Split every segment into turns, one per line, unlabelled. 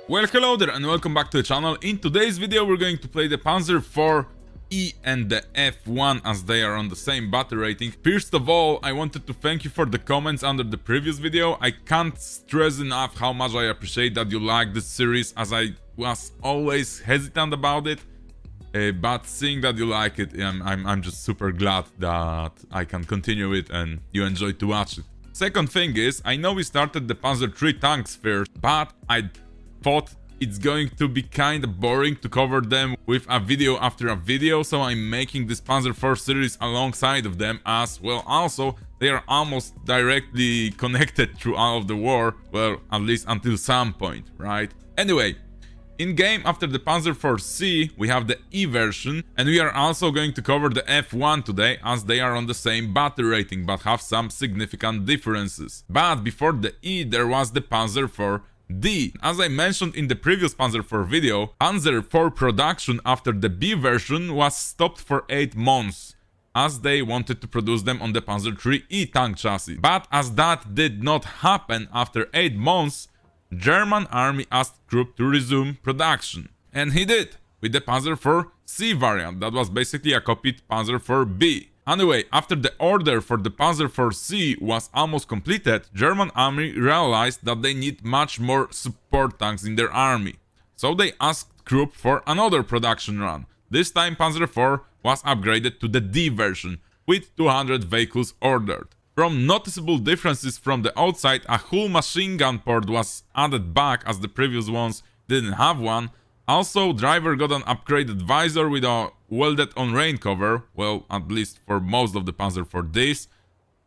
Well, hello there and welcome back to the channel. In today's video we're going to play the Panzer IV and the F1 as they are on the same battle rating. First of all, I wanted to thank you for the comments under the previous video. I can't stress enough how much I appreciate that you like this series, as I was always hesitant about it. But seeing that you like it, I'm just super glad that I can continue it and you enjoy to watch it. Second thing is, I know we started the Panzer III tanks first, but I thought it's going to be kind of boring to cover them with a video after a video, so I'm making this Panzer IV series alongside of them, as well also they are almost directly connected through all of the war, well, at least until some point, right? Anyway, in game after the Panzer IV-C we have the E version, and we are also going to cover the F1 today, as they are on the same battle rating but have some significant differences. But before the E there was the Panzer IV-D. As I mentioned in the previous Panzer IV video, Panzer IV production after the B version was stopped for 8 months, as they wanted to produce them on the Panzer III-E tank chassis. But as that did not happen after 8 months, German army asked Krupp to resume production. And he did, with the Panzer IV-C variant, that was basically a copied Panzer IV-B. Anyway, after the order for the Panzer IV-C was almost completed, German army realized that they need much more support tanks in their army. So they asked Krupp for another production run. This time Panzer IV was upgraded to the D version, with 200 vehicles ordered. From noticeable differences from the outside, a whole machine gun port was added back, as the previous ones didn't have one. Also, driver got an upgraded visor with a welded-on rain cover, well, at least for most of the Panzer IV-Ds.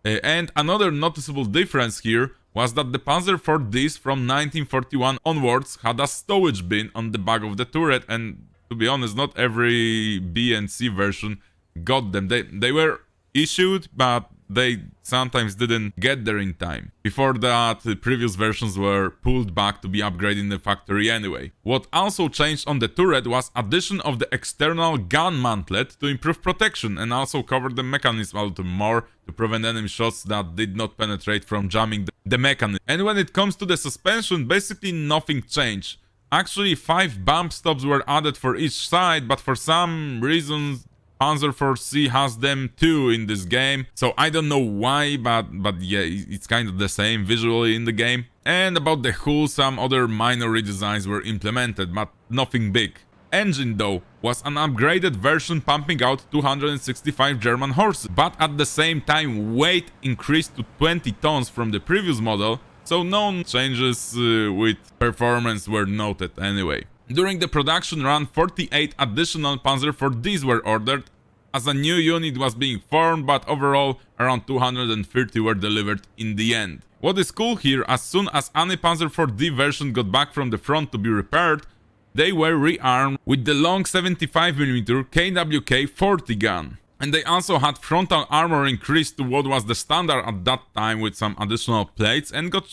And another noticeable difference here was that the Panzer IV-Ds from 1941 onwards had a stowage bin on the back of the turret, and to be honest, not every B and C version got them. They were issued, but they sometimes didn't get there in time. Before that, the previous versions were pulled back to be upgraded in the factory anyway. What also changed on the turret was addition of the external gun mantlet to improve protection and also cover the mechanism a little more to prevent enemy shots that did not penetrate from jamming the mechanism. And when it comes to the suspension, basically nothing changed. Actually, 5 bump stops were added for each side, but for some reasons Panzer IV-C has them too in this game, so I don't know why, but yeah, it's kind of the same visually in the game. And about the hull, some other minor redesigns were implemented, but nothing big. Engine though was an upgraded version pumping out 265 German horses, but at the same time weight increased to 20 tons from the previous model, so no changes with performance were noted anyway. During the production run, 48 additional Panzer IV-Ds were ordered, as a new unit was being formed, but overall around 230 were delivered in the end. What is cool here, as soon as any Panzer IV-D version got back from the front to be repaired, they were rearmed with the long 75mm KWK-40 gun. And they also had frontal armor increased to what was the standard at that time with some additional plates, and got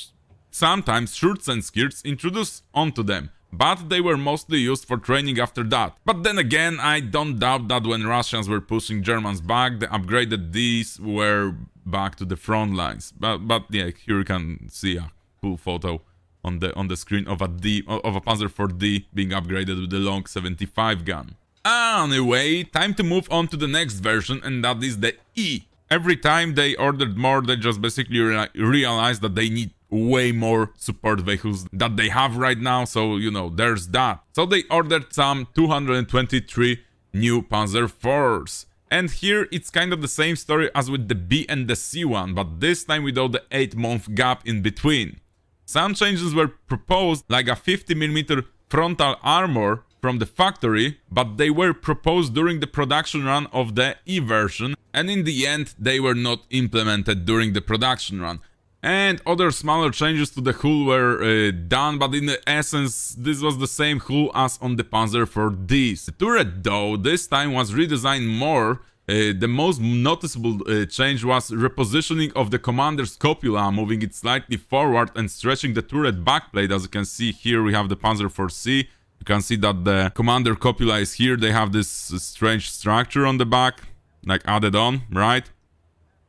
sometimes shirts and skirts introduced onto them. But they were mostly used for training after that. But then again, I don't doubt that when Russians were pushing Germans back, the upgraded Ds were back to the front lines. But yeah, here you can see a cool photo on the screen of a Panzer IV-D being upgraded with the long 75 gun. Anyway, time to move on to the next version, and that is the E. Every time they ordered more, they just basically realized that they need way more support vehicles that they have right now, so you know, there's that. So they ordered some 223 new Panzer IVs. And here it's kind of the same story as with the B and the C one, but this time without the 8-month gap in between. Some changes were proposed, like a 50mm frontal armor from the factory, but they were proposed during the production run of the E version, and in the end they were not implemented during the production run. And other smaller changes to the hull were done, but in the essence this was the same hull as on the Panzer IV-Ds. The turret though this time was redesigned more. The most noticeable change was repositioning of the commander's cupola, moving it slightly forward and stretching the turret backplate. As you can see here, we have the Panzer IV-C. You can see that the commander cupola is here. They have this strange structure on the back, like added on, right?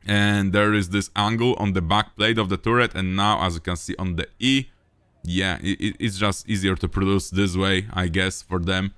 And there is this angle on the back plate of the turret, and now as you can see on the E, yeah, it's just easier to produce this way, I guess, for them.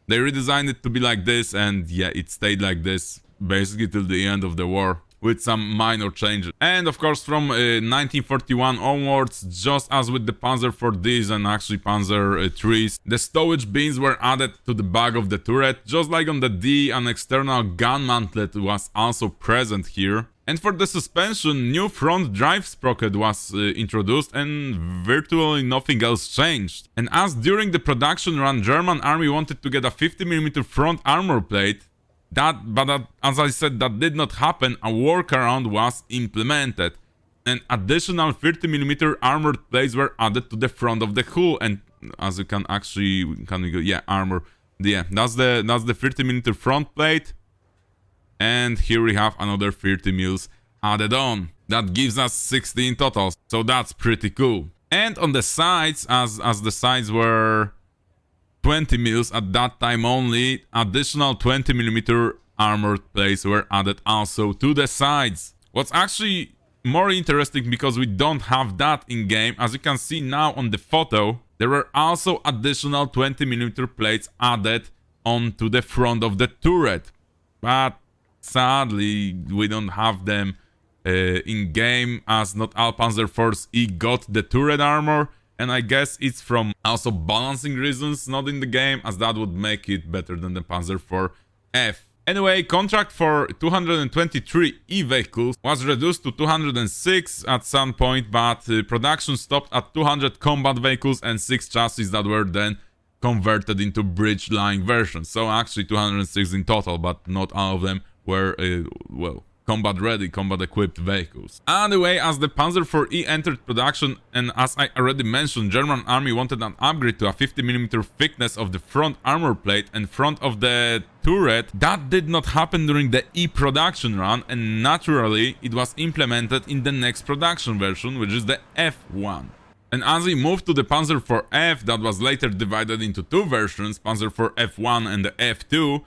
They redesigned it to be like this, and yeah, it stayed like this basically till the end of the war, with some minor changes. And of course, from 1941 onwards, just as with the Panzer IVs and actually Panzer IIIs, the stowage bins were added to the back of the turret. Just like on the D, an external gun mantlet was also present here. And for the suspension, new front drive sprocket was introduced, and virtually nothing else changed. And as during the production run, German army wanted to get a 50mm front armor plate, but as I said, that did not happen. A workaround was implemented, and additional 30mm armored plates were added to the front of the hull. And as you can actually, armor, yeah, that's the 30mm front plate. And here we have another 30 mils added on. That gives us 60 in total, so that's pretty cool. And on the sides, as the sides were 20 mils at that time only, additional 20mm armored plates were added also to the sides. What's actually more interesting, because we don't have that in game, as you can see now on the photo, there were also additional 20mm plates added onto the front of the turret. But sadly, we don't have them in game, as not all Panzer Force E got the turret armor, and I guess it's from also balancing reasons not in the game, as that would make it better than the Panzer IV-F. Anyway, contract for 223 E vehicles was reduced to 206 at some point, but production stopped at 200 combat vehicles and 6 chassis that were then converted into bridge line versions. So actually 206 in total, but not all of them were, combat ready, combat equipped vehicles. Anyway, as the Panzer IV-E entered production, and as I already mentioned, German army wanted an upgrade to a 50mm thickness of the front armor plate and front of the turret. That did not happen during the E production run, and naturally it was implemented in the next production version, which is the F1. And as we moved to the Panzer IV-F, that was later divided into two versions, Panzer IV-F1 and the F2,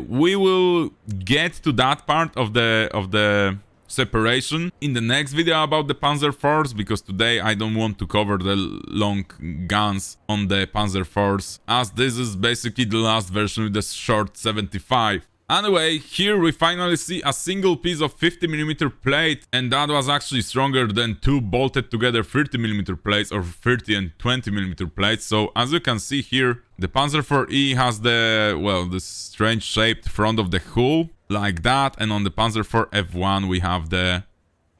we will get to that part of the separation in the next video about the Panzer IVs, because today I don't want to cover the long guns on the Panzer IVs, as this is basically the last version with the short 75. Anyway, here we finally see a single piece of 50mm plate, and that was actually stronger than two bolted together 30mm plates, or 30 and 20mm plates. So as you can see here, the Panzer IV-E has the, this strange shaped front of the hull, like that, and on the Panzer IV-F1 we have the,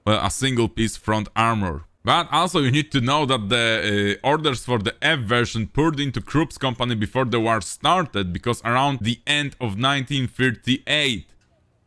a single piece front armor. But also you need to know that the orders for the F version poured into Krupp's company before the war started, because around the end of 1938,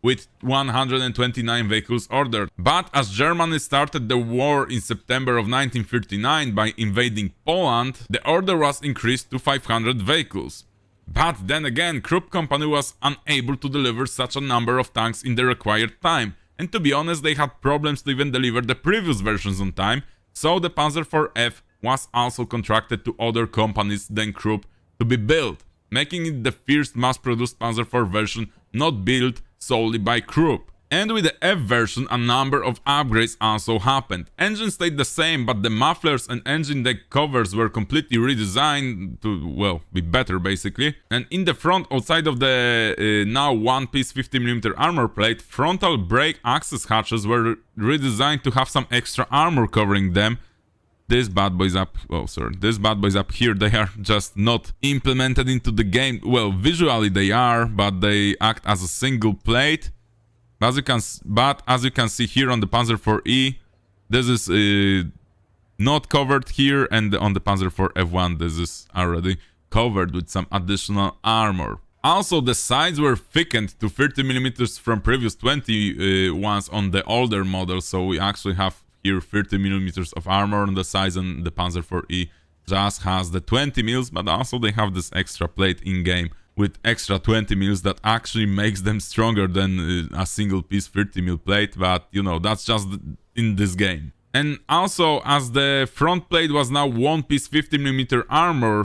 with 129 vehicles ordered. But as Germany started the war in September of 1939 by invading Poland, the order was increased to 500 vehicles. But then again, Krupp company was unable to deliver such a number of tanks in the required time. And to be honest, they had problems to even deliver the previous versions on time, so the Panzer IV-F was also contracted to other companies than Krupp to be built, making it the first mass-produced Panzer IV version not built solely by Krupp. And with the F version, a number of upgrades also happened. Engine stayed the same, but the mufflers and engine deck covers were completely redesigned to, be better basically. And in the front, outside of the now one-piece 50mm armor plate, frontal brake access hatches were redesigned to have some extra armor covering them. This bad boy's up, this bad boy's up here, they are just not implemented into the game. Well, visually they are, but they act as a single plate. As you can see here on the Panzer IV-E, this is not covered here, and on the Panzer IV-F1 this is already covered with some additional armor. Also, the sides were thickened to 30mm from previous 20 ones on the older model, so we actually have here 30mm of armor on the sides, and the Panzer IV-E just has the 20 mils, but also they have this extra plate in-game with extra 20 mils that actually makes them stronger than a single piece 30 mil plate, but that's just in this game. And also, as the front plate was now one piece 50mm armor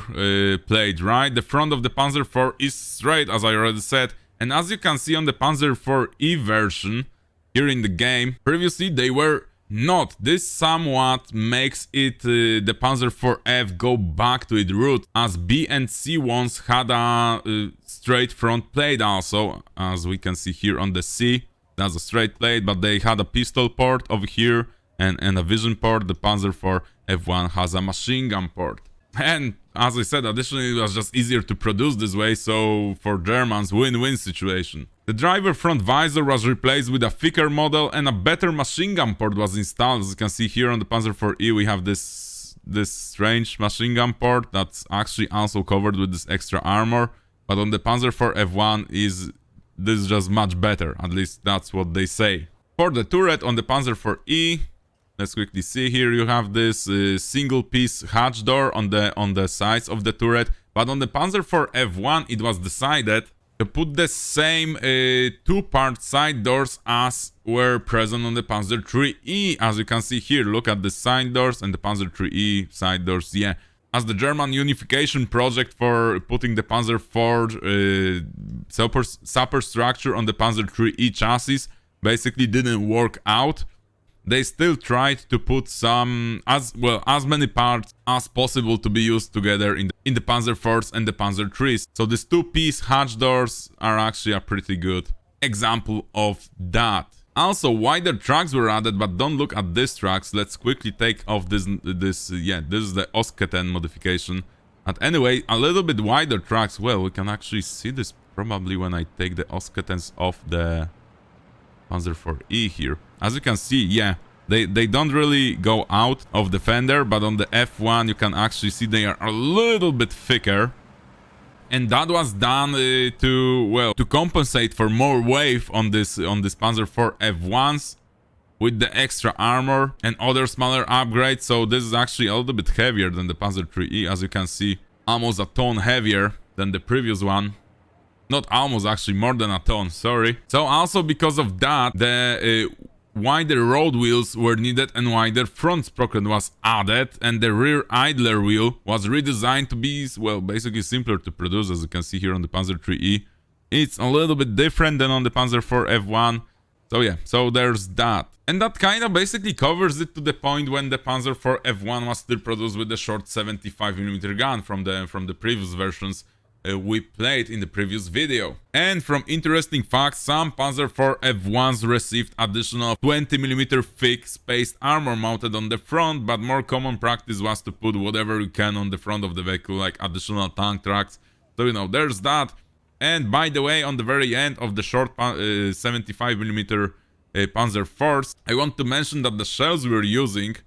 plate, right? The front of the Panzer IV is straight, as I already said, and as you can see on the Panzer IV-E version here in the game, previously they were not. This somewhat makes it the Panzer IV-F go back to its root, as B and C ones had a straight front plate also, as we can see here on the C. That's a straight plate, but they had a pistol port over here and a vision port. The Panzer IV-F1 has a machine gun port. And as I said, additionally, it was just easier to produce this way, so for Germans, win-win situation. The driver front visor was replaced with a thicker model and a better machine gun port was installed. As you can see here on the Panzer IV-E, we have this strange machine gun port that's actually also covered with this extra armor. But on the Panzer IV-F1 this is just much better, at least that's what they say. For the turret on the Panzer IV-E, let's quickly see here. You have this single piece hatch door on the sides of the turret, but on the Panzer IV-F1 it was decided to put the same two-part side doors as were present on the Panzer III-E. As you can see here, look at the side doors and the Panzer III-E side doors. Yeah, as the German unification project for putting the Panzer IV superstructure on the Panzer III-E chassis basically didn't work out. They still tried to put some, as many parts as possible to be used together in the Panzer IVs and the Panzer IIIs. So these two-piece hatch doors are actually a pretty good example of that. Also, wider tracks were added, but don't look at these tracks. Let's quickly take off this is the Osketen modification. But anyway, a little bit wider tracks. Well, we can actually see this probably when I take the Osketens off the Panzer IV-E here. As you can see, yeah, they don't really go out of the fender, but on the F1 you can actually see they are a little bit thicker. And that was done to compensate for more weight on this Panzer IV F1s with the extra armor and other smaller upgrades. So this is actually a little bit heavier than the Panzer III-E, as you can see, almost a ton heavier than the previous one. Not almost, actually more than a ton, sorry. So also because of that, the wider road wheels were needed and wider front sprocket was added, and the rear idler wheel was redesigned to be, well, basically simpler to produce. As you can see here on the Panzer III-E, it's a little bit different than on the Panzer IV F1. So yeah, so there's that. And that kind of basically covers it to the point when the Panzer IV F1 was still produced with the short 75mm gun from the previous versions we played in the previous video. And from interesting facts, some Panzer IV F1s received additional 20mm thick spaced armor mounted on the front, but more common practice was to put whatever you can on the front of the vehicle, like additional tank tracks. So you know, there's that. And by the way, on the very end of the short 75mm Panzer IVs, I want to mention that the shells we're using,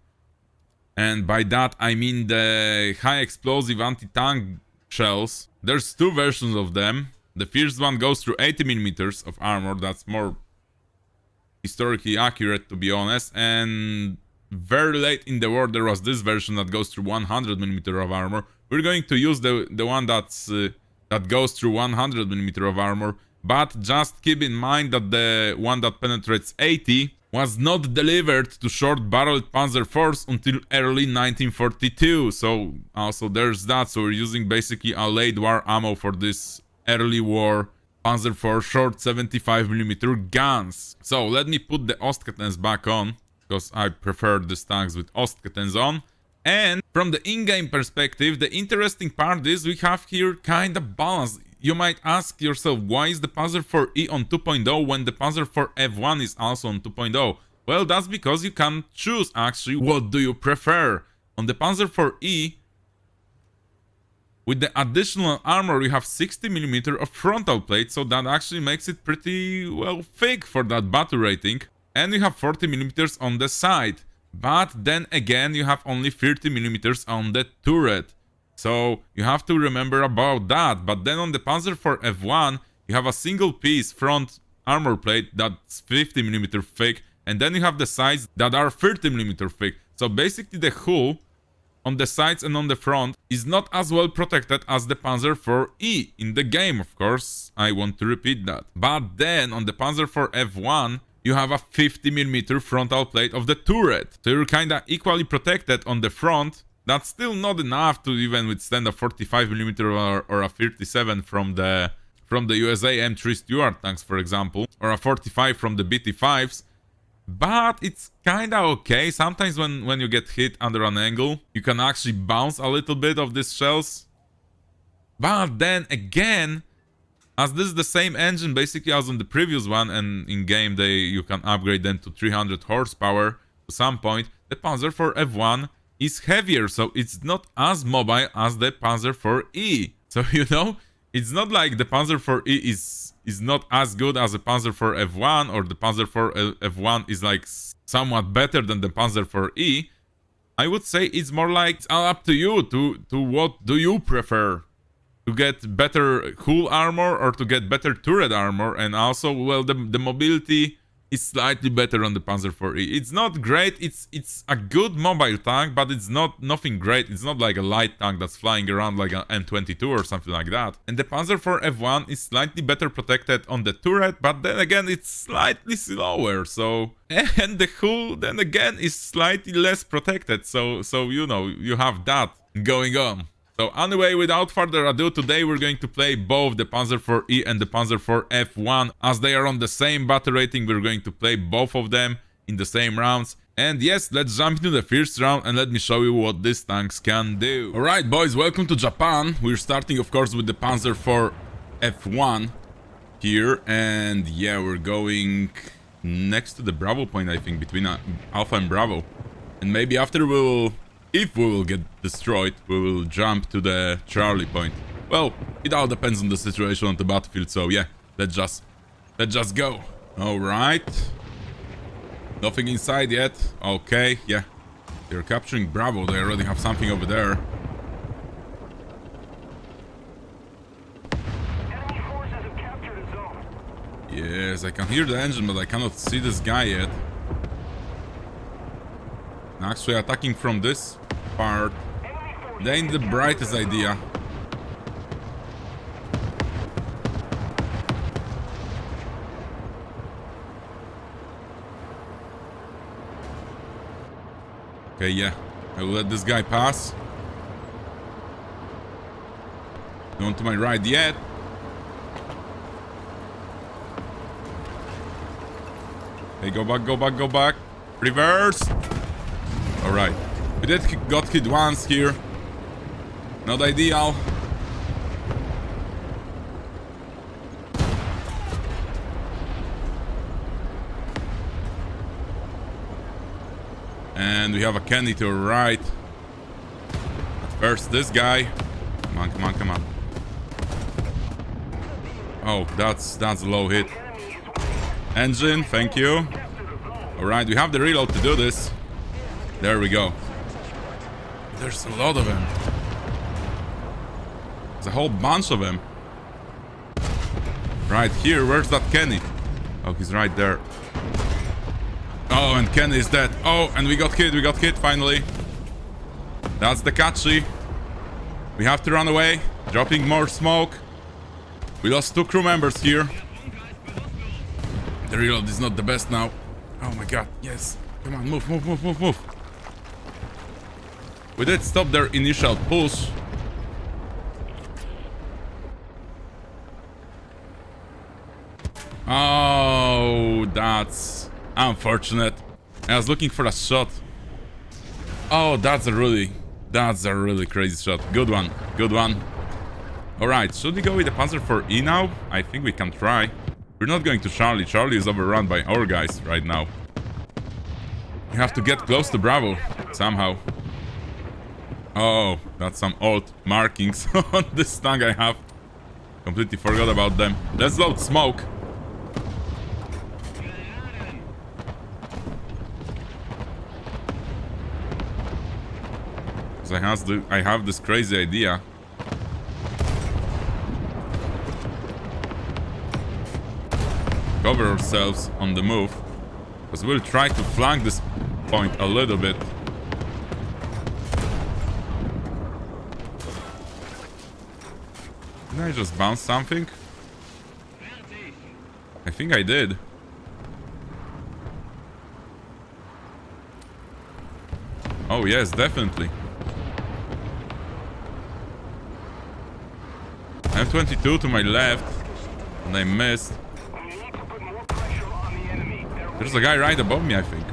and by that I mean the high explosive anti-tank shells, there's two versions of them. The first one goes through 80mm of armor. That's more historically accurate, to be honest. And very late in the war there was this version that goes through 100mm of armor. We're going to use the one that goes through 100mm of armor, but just keep in mind that the one that penetrates 80 was not delivered to short-barreled Panzer IVs until early 1942. So also there's that. So we're using basically a late war ammo for this early war Panzer IV short 75mm guns. So let me put the Ostketens back on, because I prefer these tanks with Ostketens on. And from the in-game perspective, the interesting part is we have here kind of balance. You might ask yourself, why is the Panzer IV-E on 2.0 when the Panzer IV F1 is also on 2.0? Well, that's because you can choose actually what do you prefer. On the Panzer IV-E, with the additional armor, you have 60mm of frontal plate, so that actually makes it pretty, well, thick for that battle rating. And you have 40mm on the side. But then again, you have only 30mm on the turret. So you have to remember about that. But then on the Panzer IV F1, you have a single piece front armor plate that's 50mm thick, and then you have the sides that are 30mm thick. So basically the hull on the sides and on the front is not as well protected as the Panzer IV-E in the game, of course. I want to repeat that. But then on the Panzer IV F1, you have a 50mm frontal plate of the turret. So you're kinda equally protected on the front. That's still not enough to even withstand a 45mm or a 37 from the USA M3 Stuart tanks, for example, or a 45 from the BT5s. but it's kinda okay. Sometimes when you get hit under an angle, you can actually bounce a little bit of these shells. But then again, as this is the same engine basically as on the previous one, and in game you can upgrade them to 300 horsepower to some point, the Panzer IV F1 is heavier, so it's not as mobile as the Panzer IV-E. So you know, it's not like the Panzer IV-E is not as good as the Panzer IV F1, or the Panzer IV F1 is like somewhat better than the Panzer IV-E. I would say it's more like it's all up to you, to what do you prefer? To get better hull armor or to get better turret armor, and also, well, the mobility is slightly better on the Panzer IV-E. It's not great, it's a good mobile tank, but it's nothing great. It's not like a light tank that's flying around like an M22 or something like that. And the Panzer IV F1 is slightly better protected on the turret, but then again it's slightly slower, so... And the hull then again is slightly less protected, so you know, you have that going on. So anyway, without further ado, today we're going to play both the Panzer IV-E and the Panzer IV F1. As they are on the same battle rating, we're going to play both of them in the same rounds. And yes, let's jump into the first round and let me show you what these tanks can do. Alright boys, welcome to Japan. We're starting of course with the Panzer IV F1 here. And yeah, we're going next to the Bravo point, I think, between Alpha and Bravo. And maybe after if we will get destroyed, we will jump to the Charlie point. Well, it all depends on the situation on the battlefield, so yeah, let's just go. Alright. Nothing inside yet. Okay, yeah. They're capturing Bravo, they already have something over there.
Enemy forces have captured a zone.
Yes, I can hear the engine, but I cannot see this guy yet. Actually attacking from this part, they ain't the brightest idea. Okay, yeah, I will let this guy pass. No one to my right yet. Hey, go back, go back, go back. Reverse. Alright, we got hit once here. Not ideal. And we have a Kenny to our right. But first, this guy. Come on, come on, come on. Oh, that's a low hit. Engine, thank you. Alright, we have the reload to do this. There we go. There's a lot of them. There's a whole bunch of them. Right here, where's that Kenny? Oh, he's right there. Oh, and Kenny is dead. Oh, and we got hit finally. That's the catchy. We have to run away. Dropping more smoke. We lost 2 crew members here. The reload is not the best now. Oh my god, yes. Come on, move, move, move, move, move. We did stop their initial push. Oh, that's unfortunate. I was looking for a shot. Oh, that's a really crazy shot. Good one, good one. Alright, should we go with the Panzer IV-E now? I think we can try. We're not going to Charlie. Charlie is overrun by our guys right now. We have to get close to Bravo somehow. Oh, that's some old markings on this tank I have. Completely forgot about them. Let's load smoke. Because I have this crazy idea. Cover ourselves on the move. Because we'll try to flank this point a little bit. Did I just bounce something? I think I did. Oh yes, definitely. M22 to my left, and I missed.
We need to put more pressure on the enemy. They're
There's a guy right above me, I think.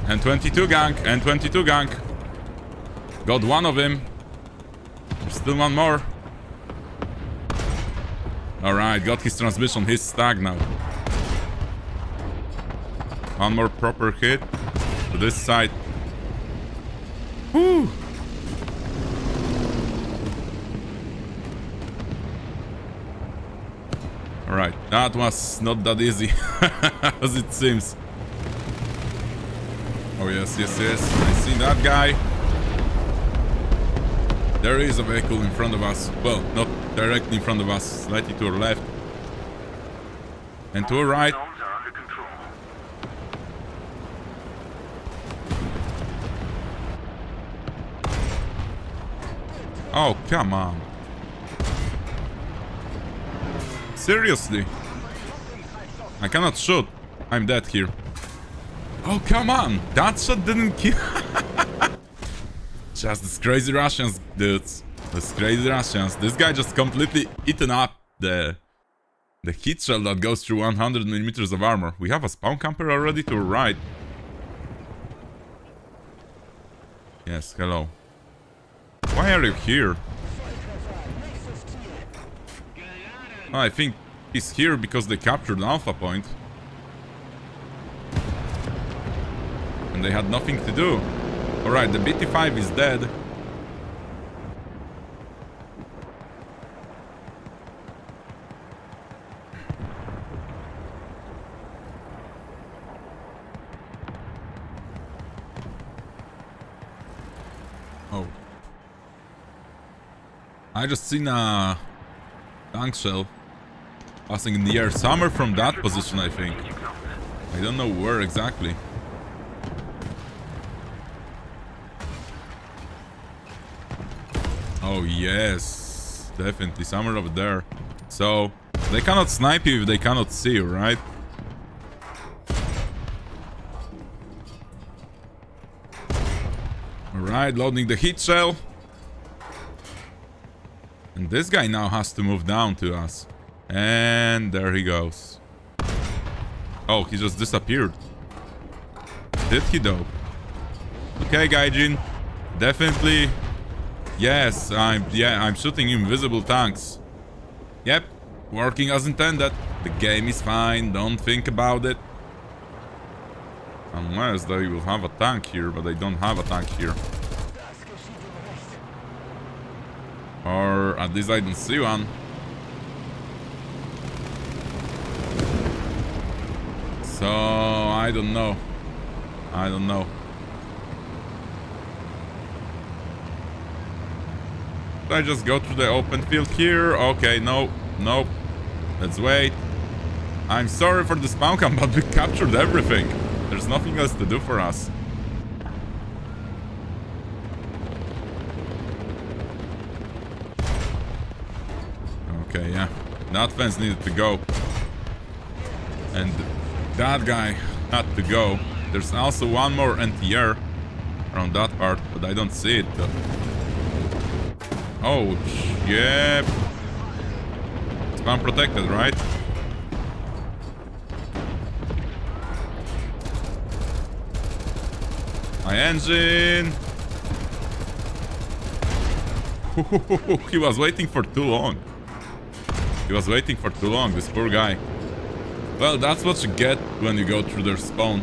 And 22 gank, and 22 gank. Got one of him. There's still one more. Alright, got his transmission. He's stuck now. One more proper hit to this side. Woo! Alright, that was not that easy as it seems. Oh yes, yes, yes. I see that guy. There is a vehicle in front of us. Well, not directly in front of us, slightly to our left. And to our right. Oh, come on. Seriously? I cannot shoot. I'm dead here. Oh, come on. That shot didn't kill. Just these crazy Russians, dudes. These crazy Russians. This guy just completely eaten up the heat shell that goes through 100mm of armor. We have a spawn camper already to our right. Yes, hello. Why are you here? Oh, I think he's here because they captured an alpha point. And they had nothing to do. Alright, the BT-5 is dead. Oh. I just seen a tank shell passing in the air. Somewhere from that position, I think. I don't know where exactly. Oh yes, definitely somewhere over there. So they cannot snipe you if they cannot see you, right? Alright, loading the heat shell. And this guy now has to move down to us. And there he goes. Oh, he just disappeared. Did he though? Okay, Gaijin. Definitely. Yes, I'm shooting invisible tanks. Yep, working as intended. The game is fine, don't think about it. Unless they will have a tank here, but they don't have a tank here. Or at least I don't see one. So I don't know. I don't know. I just go through the open field here. Okay, no, nope. Let's wait. I'm sorry for the spawn camp, but we captured everything. There's nothing else to do for us. Okay, yeah. That fence needed to go. And that guy had to go. There's also one more anti-air around that part, but I don't see it though. Oh, yep. Spawn protected, right? My engine. He was waiting for too long. He was waiting for too long, this poor guy. Well, that's what you get when you go through their spawn.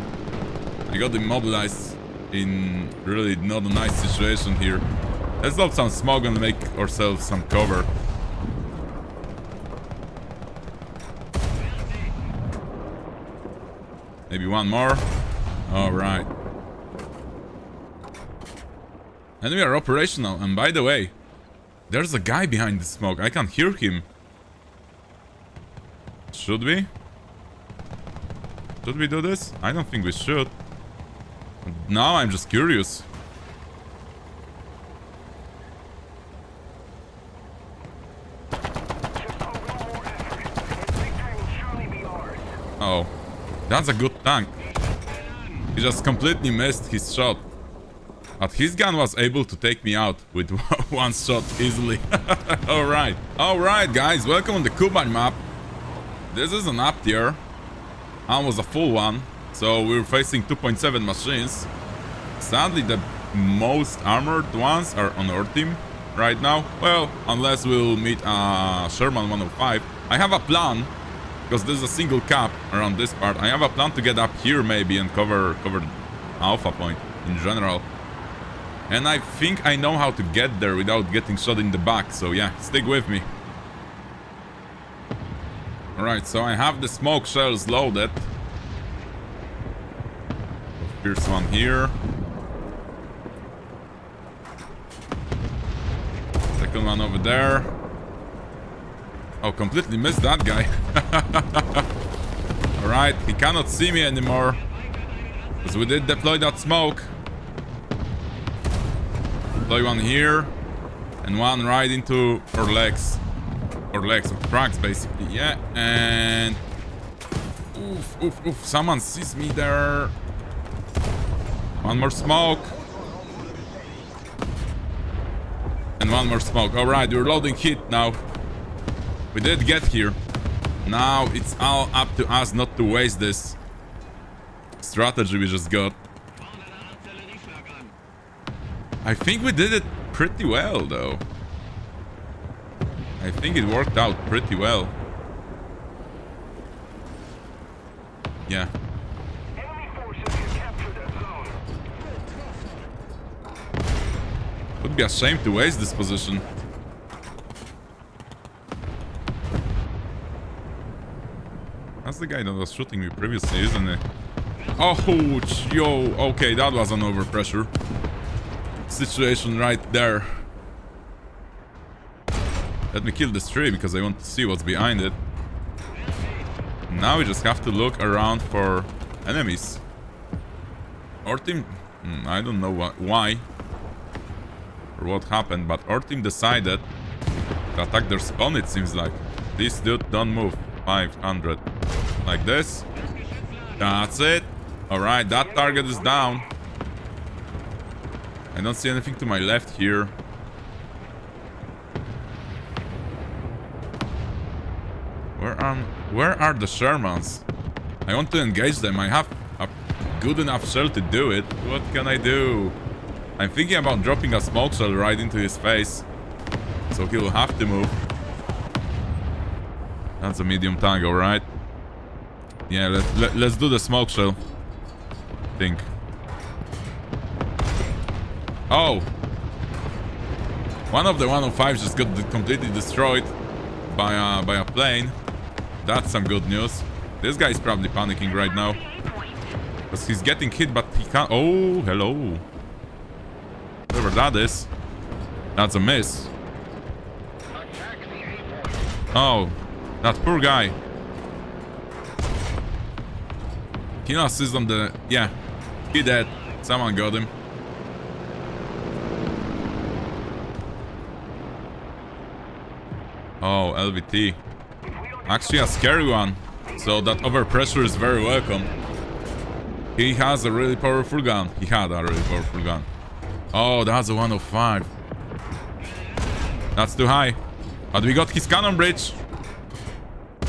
I got immobilized in really not a nice situation here. Let's load some smoke and make ourselves some cover. Maybe one more. Alright. And we are operational. And by the way, there's a guy behind the smoke. I can hear him. Should we? Should we do this? I don't think we should. Now I'm just curious. Oh, that's a good tank. He just completely missed his shot. But his gun was able to take me out with one shot easily. Alright. Alright guys, welcome on the Kuban map. This is an up tier. Almost a full one. So we're facing 2.7 machines. Sadly the most armored ones are on our team right now. Well, unless we'll meet Sherman 105. I have a plan, because there's a single cap around this part. I have a plan to get up here maybe and cover Alpha Point in general. And I think I know how to get there without getting shot in the back. So yeah, stick with me. Alright, so I have the smoke shells loaded. Here's one here. Second one over there. Oh, completely missed that guy. Alright, he cannot see me anymore. Because we did deploy that smoke. Deploy one here. And one right into our legs. Or legs of tracks, basically. Yeah, and... Oof, oof, oof. Someone sees me there. One more smoke. And one more smoke. Alright, we're loading heat now. We did get here. Now it's all up to us not to waste this strategy we just got. I think we did it pretty well, though. I think it worked out pretty well. Yeah.
Enemy forces have captured that zone.
Would be a shame to waste this position. That's the guy that was shooting me previously, isn't it? Oh, yo. Okay, that was an overpressure situation right there. Let me kill this tree because I want to see what's behind it. Now we just have to look around for enemies. Our team... I don't know why or what happened, but our team decided to attack their spawn, it seems like. This dude, don't move. 500. Like this. That's it. Alright, that target is down. I don't see anything to my left here. Where are the Shermans? I want to engage them. I have a good enough shell to do it. What can I do? I'm thinking about dropping a smoke shell right into his face. So he'll have to move. That's a medium tank, alright. Yeah, let's do the smoke shell. I think. Oh! One of the 105s just got completely destroyed by a plane. That's some good news. This guy is probably panicking right now. Because he's getting hit, but he can't... Oh, hello. Whoever that is. That's a miss. Oh, that poor guy. Kino assist on the... Yeah, he dead. Someone got him. Oh, LVT. Actually a scary one. So that overpressure is very welcome. He has a really powerful gun. He had a really powerful gun. Oh, that's a 105. That's too high. But we got his cannon bridge.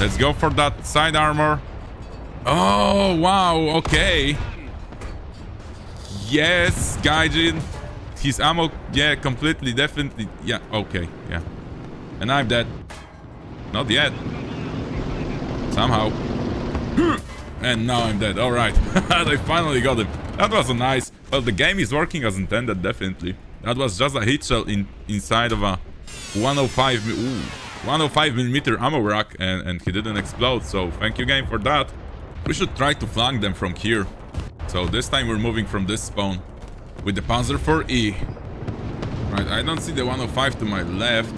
Let's go for that side armor. Oh, wow. Okay. Yes, Gaijin. His ammo, yeah, completely, definitely. Yeah, okay, yeah. And I'm dead. Not yet. Somehow. And now I'm dead. Alright. I finally got him. That was a nice... Well, the game is working as intended, definitely. That was just a hit shell inside of a 105mm ammo rack, and he didn't explode. So thank you, game, for that. We should try to flank them from here. So this time we're moving from this spawn with the Panzer 4E. Right, I don't see the 105 to my left.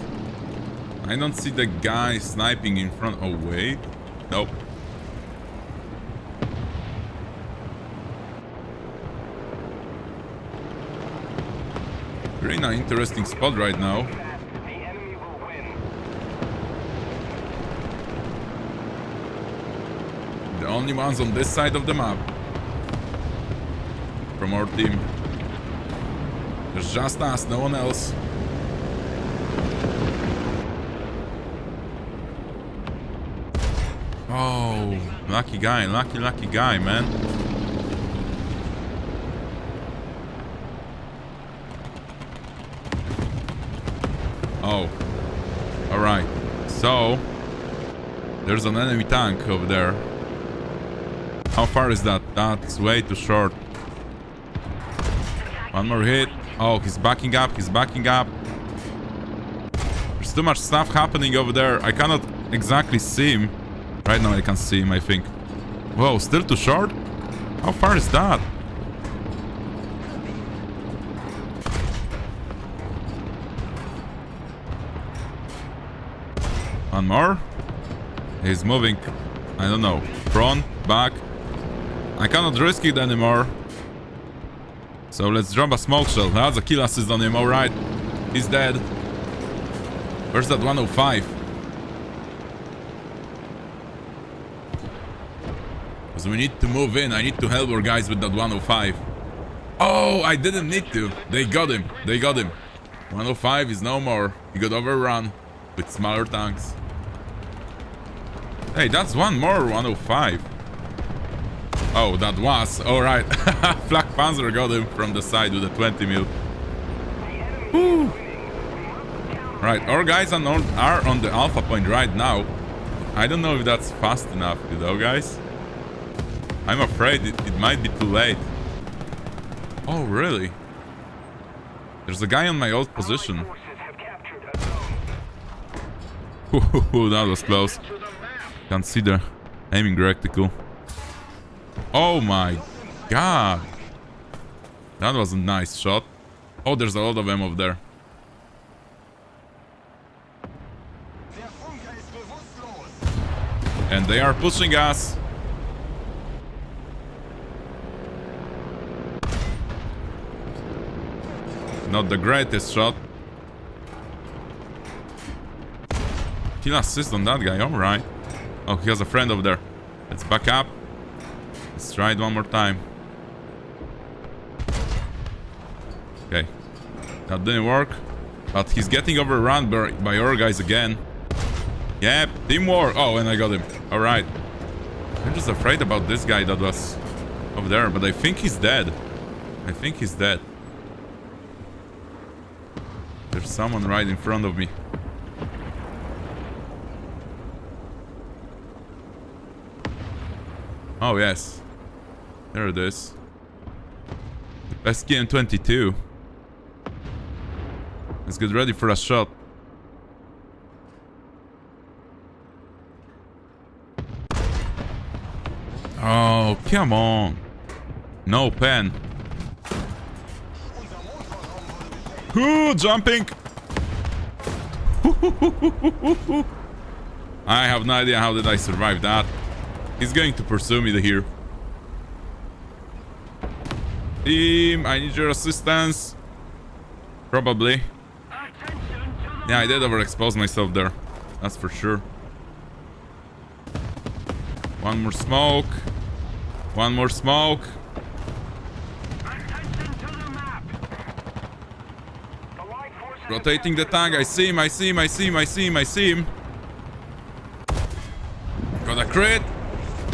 I don't see the guy sniping in front. Oh, wait. Nope. We're in an interesting spot right now.
The enemy will win.
The only ones on this side of the map. From our team. There's just us, no one else. Oh, lucky guy, lucky guy, man. Oh, all right. So there's an enemy tank over there. How far is that? That's way too short. One more hit. Oh, he's backing up. He's backing up. There's too much stuff happening over there. I cannot exactly see him. Right now I can see him, I think. Whoa, still too short? How far is that? One more. He's moving. I don't know. Front, back. I cannot risk it anymore. So let's drop a smoke shell. That's a kill assist on him, alright. He's dead. Where's that 105? Because we need to move in. I need to help our guys with that 105. Oh, I didn't need to. They got him. They got him. 105 is no more. He got overrun with smaller tanks. Hey, that's one more 105. Oh, that was. Alright. Flak Panzer got him from the side with a 20 mil. Woo. Right, our guys are on the alpha point right now. I don't know if that's fast enough, you know, guys. I'm afraid it might be too late. Oh, really? There's a guy on my old position. Ooh, that was close. Can't see the aiming reticle. Oh my god. That was a nice shot. Oh, there's a lot of them over there. And they are pushing us. Not the greatest shot. Kill assist on that guy, alright. Oh, he has a friend over there. Let's back up. Let's try it one more time. Okay. That didn't work. But he's getting overrun by our guys again. Yep, teamwork. Oh, and I got him. Alright. I'm just afraid about this guy that was over there. But I think he's dead. I think he's dead. There's someone right in front of me. Oh, yes. There it is. The best game 22. Let's get ready for a shot. Oh, come on. No pen. Ooh, jumping. I have no idea how did I survive that. He's going to pursue me here. Team, I need your assistance. Probably. Yeah, I did overexpose myself there. That's for sure. One more smoke. One more smoke. Rotating the tank. I see him, I see him, I see him, I see him, I see him. Got a crit.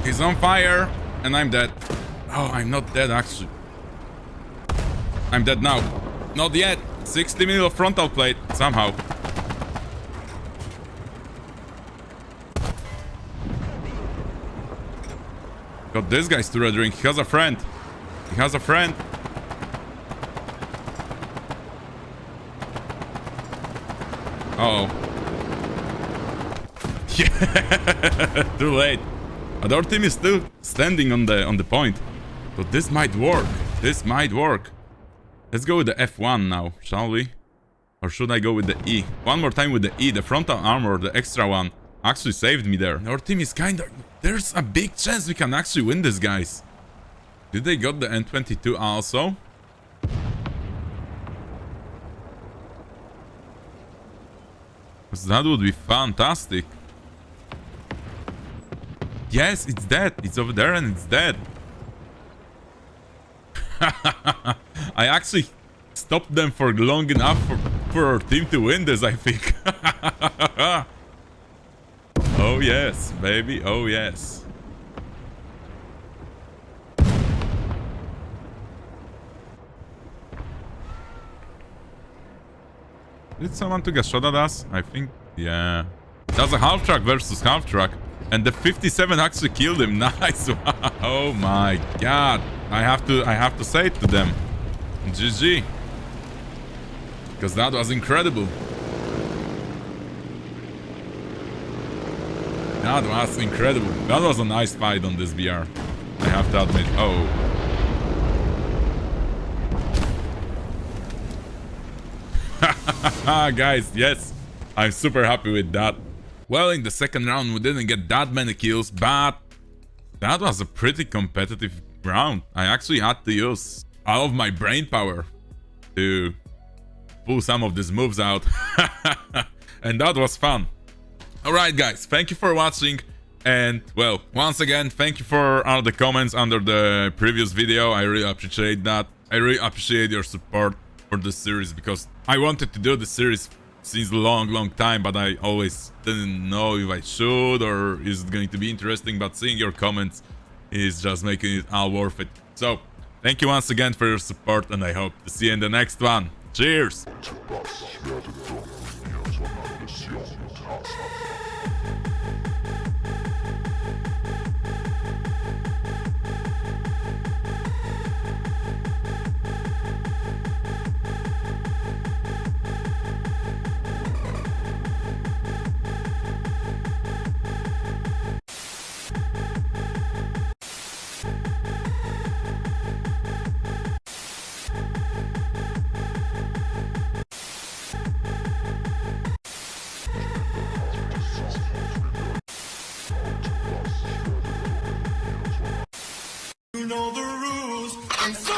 He's on fire. And I'm dead. Oh, I'm not dead actually. I'm dead now. Not yet. 60 mil of frontal plate. Somehow. Got this guy's to red ring. He has a friend. He has a friend. Uh oh. Yeah. Too late. But our team is still standing on the point. So this might work. This might work. Let's go with the F1 now, shall we? Or should I go with the E? One more time with the E. The frontal armor, the extra one, actually saved me there. Our team is kinda... There's a big chance we can actually win this, guys. Did they got the N22 also? Because that would be fantastic. Yes, it's dead. It's over there and it's dead. I actually stopped them for long enough for our team to win this, I think. Oh yes, baby. Oh yes. Did someone take a shot at us? I think, yeah. That's a half track versus half track. And the 57 actually killed him. Nice. Oh my god. I have to say it to them. GG. Because that was incredible. That was incredible. That was a nice fight on this VR. I have to admit. Oh. Guys, yes. I'm super happy with that. Well, in the second round, we didn't get that many kills, but that was a pretty competitive round. I actually had to use all of my brain power to pull some of these moves out. And that was fun. Alright guys, thank you for watching. And well, once again, thank you for all the comments under the previous video. I really appreciate that. I really appreciate your support for this series, because I wanted to do this series since a long time, but I always didn't know if I should or is it going to be interesting. But seeing your comments is just making it all worth it. So thank you once again for your support, and I hope to see you in the next one. Cheers!
You know the rules, and so